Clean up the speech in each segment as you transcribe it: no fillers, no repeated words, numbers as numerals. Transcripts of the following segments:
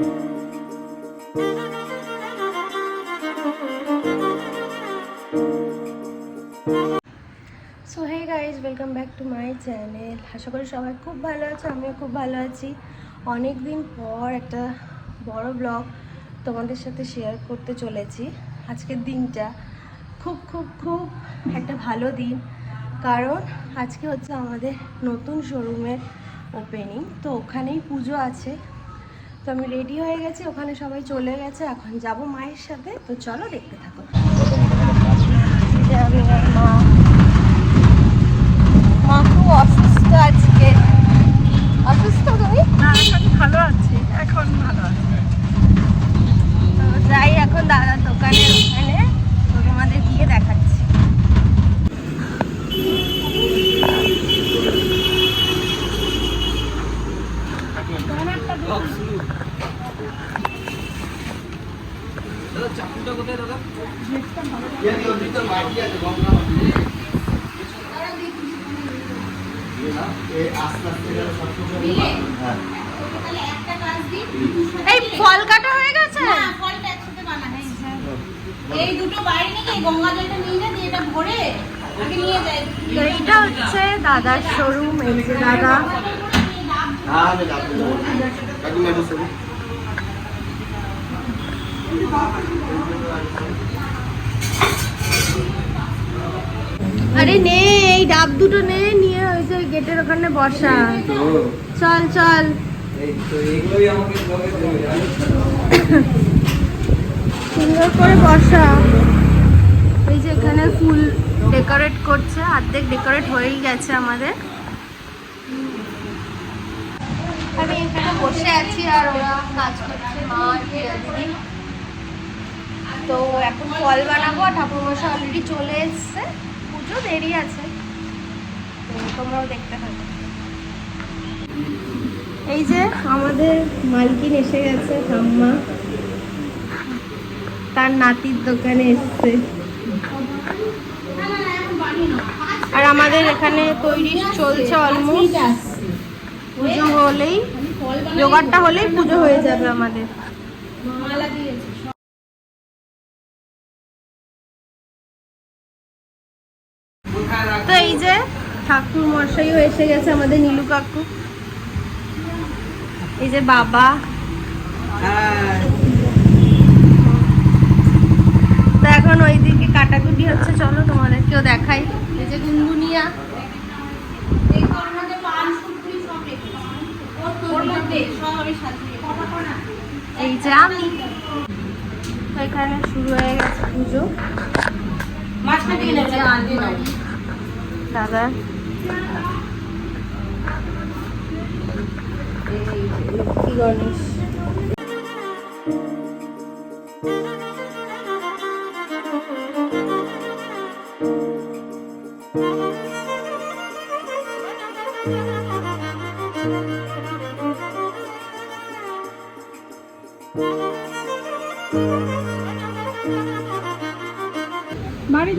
So hey guys, welcome back to my channel. আশা করি সবাই খুব ভালো আছে, আমিও খুব ভালো আছি। অনেক দিন পর একটা বড় ব্লগ তোমাদের সাথে শেয়ার করতে চলেছি। আজকের দিনটা খুব খুব খুব একটা ভালো দিন, কারণ আজকে হচ্ছে আমাদের নতুন শোরুমের ওপেনিং। তো ওখানেই পুজো আছে, তো আমি রেডি হয়ে গেছি, ওখানে সবাই চলে গেছে, এখন যাব মায়ের সাথে। তো চলো দেখতে থাকো। আমি আর মা খুব অসুস্থ আজকে। অসুস্থ তুমি? না, এখন ভালো আছি, এখন ভালো আছি। তো যাই এখন দাদার দোকানের ওখানে, তো তোমাদের গিয়ে দেখাচ্ছি। চাকুটা কোথায় দাদা? এই ফল কাটা হয়ে গেছে। এই দুটো বাইরে নিয়ে গঙ্গা জলটা নিয়ে যা, দিয়ে এটা ভরে আগে নিয়ে যায়। তো এটা হচ্ছে দাদার শোরুম। এই যে দাদা, আরে নে এই ডাব দুটো নিয়ে ওই যে গেটের ওখানে বসা। চল চল, সুন্দর করে বসা। এই যে এখানে ফুল ডেকোরেট করছে, অর্ধেক ডেকোরেট হয়েই গেছে আমাদের। আমি এখানে বসে আছি আর ওরা কাজ করছে, মা আর দিদি। তো এখন ফল বানাবো, আর ঠাকুরমশাই অলরেডি চলে এসছে, পুজো দেরি আছে, তো তোমরাও দেখতে থাকো। এই যে আমাদের মালকিন এসে গেছে, ঠাম্মা তার নাতির দোকানে এসছে। আর আমাদের এখানে তৈরি চলছে অলমোস্ট। পুজো হলেই, জোগাড়টা হলেই পুজো হয়ে যাবে আমাদের। তো এই যে ঠাকুর মশাইও এসে গেছে, আমাদের নীলু কাকু। এই যে বাবা, তো এখন ওইদিকে কাটাকুটি হচ্ছে, চলো তোমাদেরকেও দেখাই। এই যে গুনগুনিয়া, এই যে আমি। এখানে শুরু হয়ে গেছে পুজো। দাদা লক্ষ্মী গণেশ।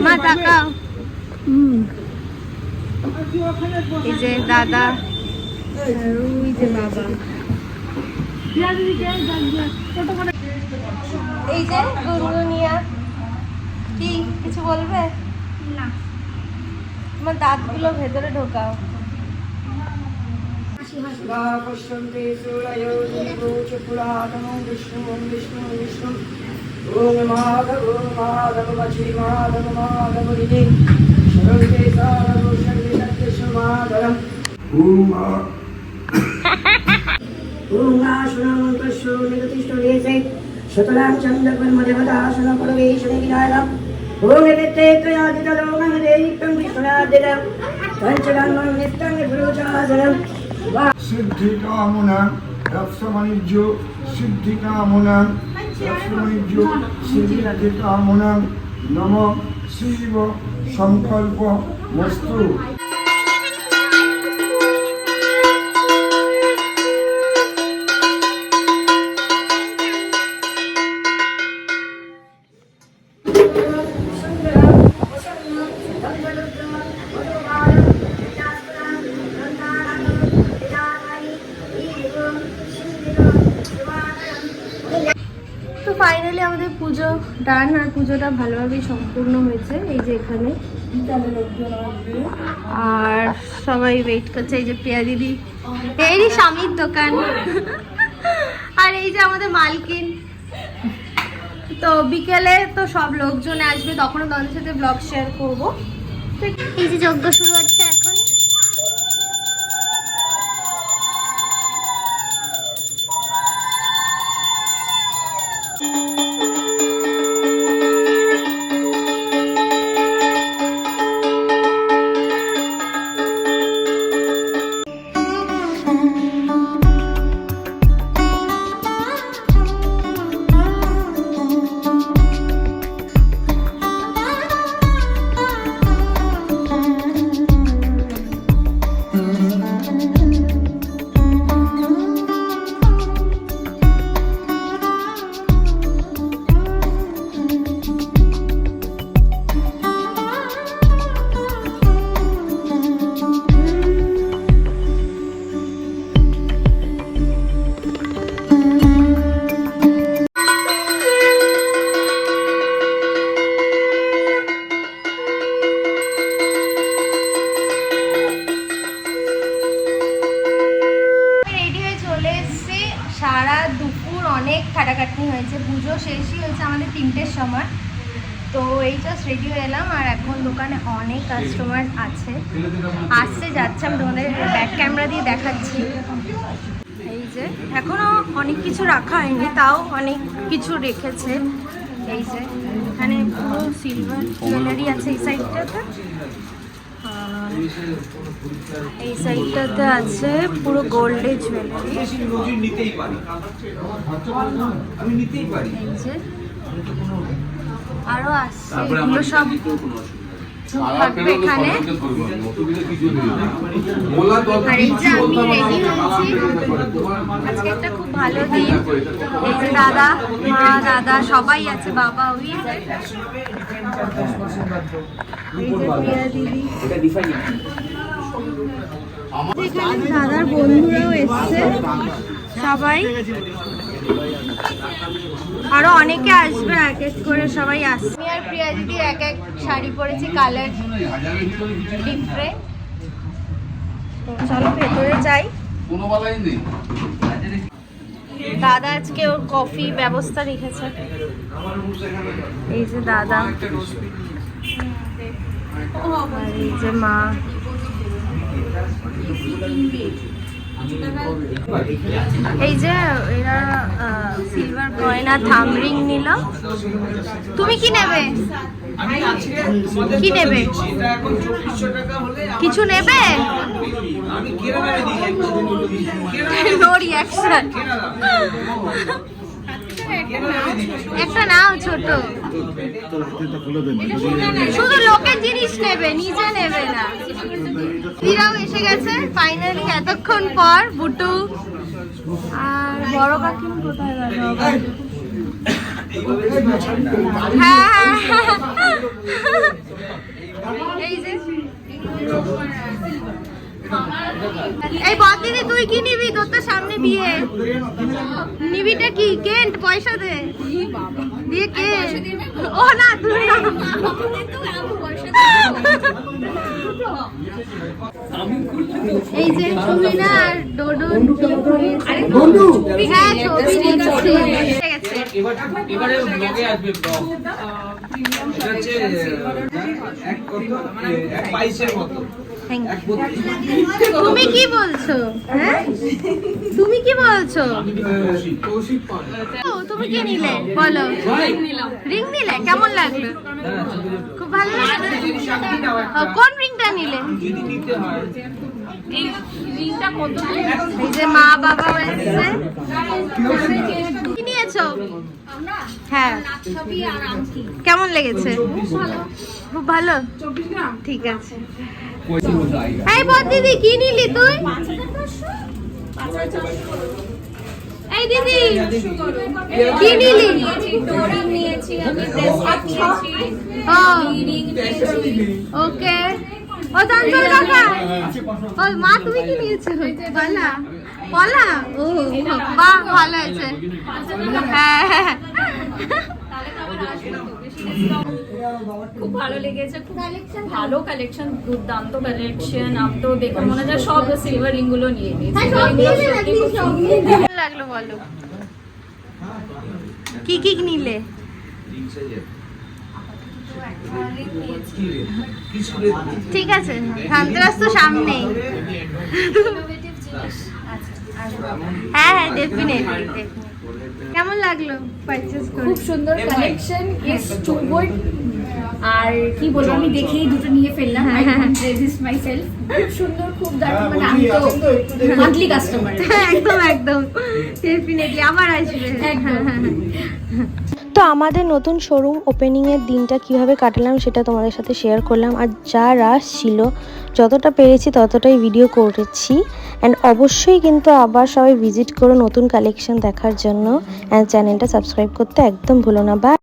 মা তাকাও। এই যে দাদা, ওই যে বাবা। এই যে গুনগুনিয়া, কি কিছু বলবে? না, তোমার দাঁতগুলো ভেতরে ঢোকাও। ওম মাধব মাধব শ্রী মাধব মাধব হৃদে সর্বে সাধব সর্বে সত্য মাধবম। ওম আসনং তস্য নিগতিষ্ঠ দেশে শতলাং চন্দ্রকর্ম দেবতাসন পরবেশনে বিনায়ক। ওম এতে ত্রয়াদিত লোকং দেহিকং বিষ্ণুনাদিদং পঞ্চগঙ্গং নিত্যং গুরুচাসনং। সিদ্ধিকামনা ব্যবসা বাণিজ্য সিদ্ধিকামনা, ব্যবসা বাণিজ্য সিদ্ধিকামনা। নম শিব সংকল্প মস্তু। ফাইনালি আমাদের পুজো ডান, আর পুজোটা ভালোভাবেই সম্পূর্ণ হয়েছে। এই যে এখানে আর সবাই ওয়েট করছে। এই যে প্রিয়া দিদি, এই স্বামীর দোকান, আর এই যে আমাদের মালকিন। তো বিকেলে তো সব লোকজন আসবে, তখনও তাদের সাথে ব্লগ শেয়ার করবো। তো এই যে যজ্ঞ শুরু হচ্ছে এখন। সারা দুপুর অনেক খাটাখাটনি হয়েছে, পুজো শেষই হয়েছে আমাদের 3টের সময়। তো এই জাস্ট রেডি হয়ে এলাম, আর এখন দোকানে অনেক কাস্টমার আছে, আসছে যাচ্ছে। আমি তোমাদের ব্যাক ক্যামেরা দিয়ে দেখাচ্ছি। এই যে এখনো অনেক কিছু রাখা হয়নি, তাও অনেক কিছু রেখেছে। এই যে এখানে পুরো সিলভার জুয়েলারি আছে এই সাইডটাতে, এই সাইডটাতে আছে পুরো গোল্ডের জুয়েলারি। এই যে আরো আসছে, এগুলো সব থাকবে এখানে। আর এই যে আমি রেডি হয়েছি, আজকে একটা খুব ভালো দিন। এই যে দাদা, মা, দাদা সবাই আছে, বাবা, ওই যে প্রিয়া দিদি, এখানে দাদার বন্ধুরাও এসছে সবাই, আরো অনেকে আসবে, এক এক করে সবাই আসছে। আমি আর প্রিয়া দিদি এক এক শাড়ি পরেছি, কালার ডিফারেন্ট। চলো ভেতরে যাই। দাদা আজকে ওর কফি ব্যবস্থা রেখেছে। এই যে দাদা, আর এই যে মা। এই যে এরা সিলভার গয়না, থাম রিং নিল। তুমি কি নেবে? কি নেবে? কিছু নেবে? No reaction. একটা নাও ছোট, শুধু লোকের জিনিস নেবে, নিজে নেবে না। দিদিরাও এসে গেছে ফাইনালি এতক্ষণ পর। বুটু আর বড় কাকিমা কোথায় গেল? হ্যাঁ, এই যে এই বদিদি, তুই কি নিবি? তোর তো সামনে বিয়ে, নিবিটা কি? কেন্ট পয়সা দে, দিয়ে কে? ও না, তুই না। এই যে সুমিনা আর ডোডো, হ্যাঁ ছবি নিচ্ছে। এবারে ব্লগে আসবে ব্লগ। এটা হচ্ছে এক 22-এর মতো। তুমি কি বলছো? হ্যাঁ তুমি কি বলছো? তুমি কি নিলে বলো? রিং নিলে, কেমন লাগলো? খুব ভালো লাগলো। কোন রিংটা নিলে? এই যে মা বাবা এসেছে। কি নিয়েছো? হ্যাঁ, কেমন লেগেছে? খুব ভালো, ঠিক আছে। এই বদিদি, কি নিলি তুই? এই দিদি, কি নিলি? ওকে। ও চঞ্চল কাকা, ও মা, তুমি কি নিয়েছো? পলা, পলা। ও বাহ, ভালো আছে। হ্যাঁ, তাহলে তো আবার আসবে তো, বেশি discount। খুব ভালো লেগেছে, খুব ভালো কালেকশন, দুর্দান্ত কালেকশন। আম তো দেখে মনে হয় সব সিলভার রিং গুলো নিয়ে নিয়েছি। কেমন লাগলো বলো, কি কি নিলে? ঠিক আছে, ধানতেরাস তো সামনেই। হ্যাঁ হ্যাঁ, ডেফিনেটলি। কেমন লাগলো পারচেজ করে? খুব সুন্দর কালেকশন, ইটস টু গুড। আর কি বলবো, আমি দেখেই দুটো নিয়ে ফেললাম, আই কান্ট রেজিস্ট মাইসেলফ। খুব সুন্দর, খুব দারুণ, মানে আমি তো মান্থলি কাস্টমার। একদম একদম, ডেফিনেটলি আমার আসবে। একদম। তো আমাদের নতুন শোরুম ওপেনিংয়ের দিনটা কিভাবে কাটালাম সেটা তোমাদের সাথে শেয়ার করলাম। আর যা রাশ ছিল, যতটা পেরেছি ততটাই ভিডিও করেছি। অ্যান্ড অবশ্যই কিন্তু আবার সবাই ভিজিট করো নতুন কালেকশন দেখার জন্য। অ্যান্ড চ্যানেলটা সাবস্ক্রাইব করতে একদম ভুলো না। বাই।